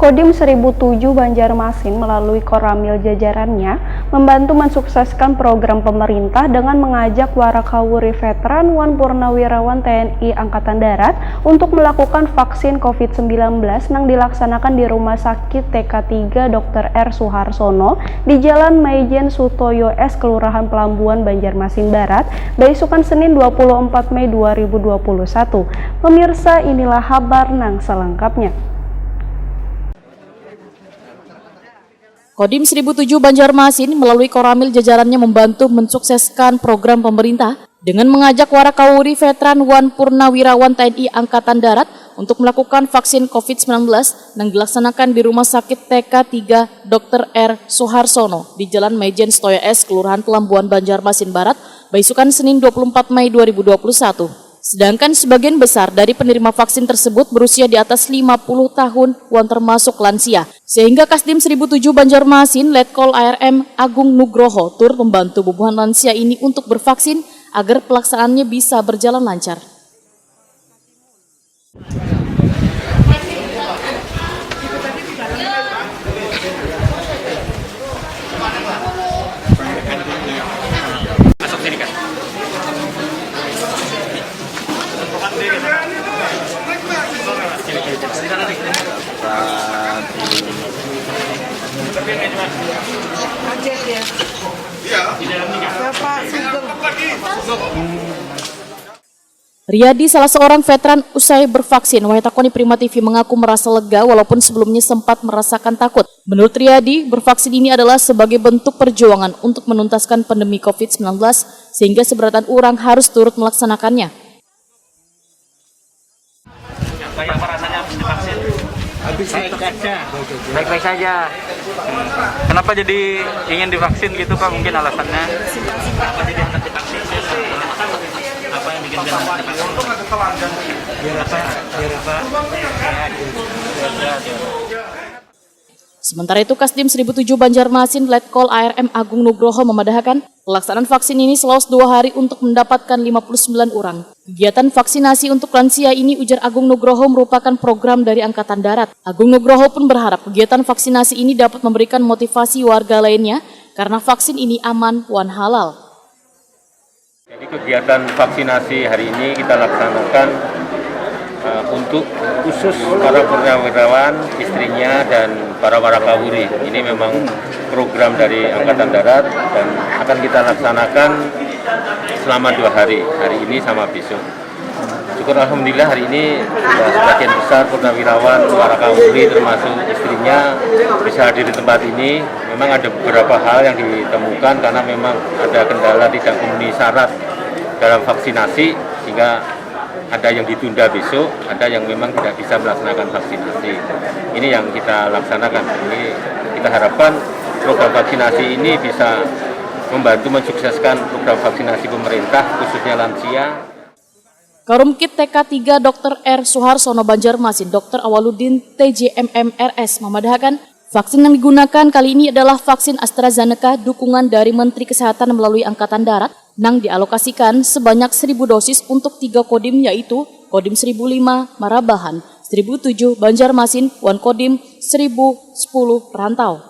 Kodim 1007 Banjarmasin melalui Koramil jajarannya membantu mensukseskan program pemerintah dengan mengajak warakawuri veteran Wan Purnawirawan TNI Angkatan Darat untuk melakukan vaksin COVID-19 yang dilaksanakan di Rumah Sakit TK3 Dr. R. Suharsono di Jalan Maijen Sutoyo S, Kelurahan Pelambuan, Banjarmasin Barat, beisukan Senin 24 Mei 2021. Pemirsa, inilah kabar nang selengkapnya. Kodim 1007 Banjarmasin melalui Koramil jajarannya membantu mensukseskan program pemerintah dengan mengajak warakawuri veteran Wan Purnawirawan TNI Angkatan Darat untuk melakukan vaksin COVID-19 yang dilaksanakan di Rumah Sakit TK3 Dr. R. Suharsono di Jalan Maijen Sutoyo S, Kelurahan Pelambuan, Banjarmasin Barat, beisukan Senin 24 Mei 2021. Sedangkan sebagian besar dari penerima vaksin tersebut berusia di atas 50 tahun dan termasuk lansia. Sehingga Kasdim 1007 Banjarmasin Letkol ARM Agung Nugroho turut membantu bubuhan lansia ini untuk bervaksin agar pelaksanaannya bisa berjalan lancar. Riyadi, salah seorang veteran usai bervaksin, Wahitakoni Prima TV mengaku merasa lega walaupun sebelumnya sempat merasakan takut. Menurut Riyadi, bervaksin ini adalah sebagai bentuk perjuangan untuk menuntaskan pandemi COVID-19 sehingga seberatan orang harus turut melaksanakannya. Apa rasanya divaksin? Baik-baik saja. Kenapa jadi ingin divaksin gitu Pak? Mungkin alasannya? Apa jadi hendak divaksin? Apa yang bikin hendak divaksin? Biar apa? Sementara itu, Kasdim 1007 Banjarmasin Letkol ARM Agung Nugroho memandahkan pelaksanaan vaksin ini selama 2 hari untuk mendapatkan 59 orang. Kegiatan vaksinasi untuk lansia ini, ujar Agung Nugroho, merupakan program dari Angkatan Darat. Agung Nugroho pun berharap kegiatan vaksinasi ini dapat memberikan motivasi warga lainnya karena vaksin ini aman dan halal. Jadi kegiatan vaksinasi hari ini kita laksanakan untuk khusus para purnawirawan, istrinya, dan para warakawuri. Ini memang program dari Angkatan Darat dan akan kita laksanakan selama 2 hari, hari ini sama besok. Syukur alhamdulillah hari ini sebagian besar purnawirawan, warakawuri termasuk istrinya bisa hadir di tempat ini. Memang ada beberapa hal yang ditemukan karena memang ada kendala tidak memenuhi syarat dalam vaksinasi, sehingga ada yang ditunda besok, ada yang memang tidak bisa melaksanakan vaksinasi. Ini yang kita laksanakan. Ini kita harapkan program vaksinasi ini bisa membantu mensukseskan program vaksinasi pemerintah, khususnya lansia. Karumkit TK3 Dr. R. Suharsono Banjarmasin, Dr. Awaludin TJMMRS memadahkan vaksin yang digunakan kali ini adalah vaksin AstraZeneca dukungan dari Menteri Kesehatan melalui Angkatan Darat yang dialokasikan sebanyak 1.000 dosis untuk 3 kodim, yaitu Kodim 1005 Marabahan, 1007 Banjarmasin, dan Kodim 1010 Perantau.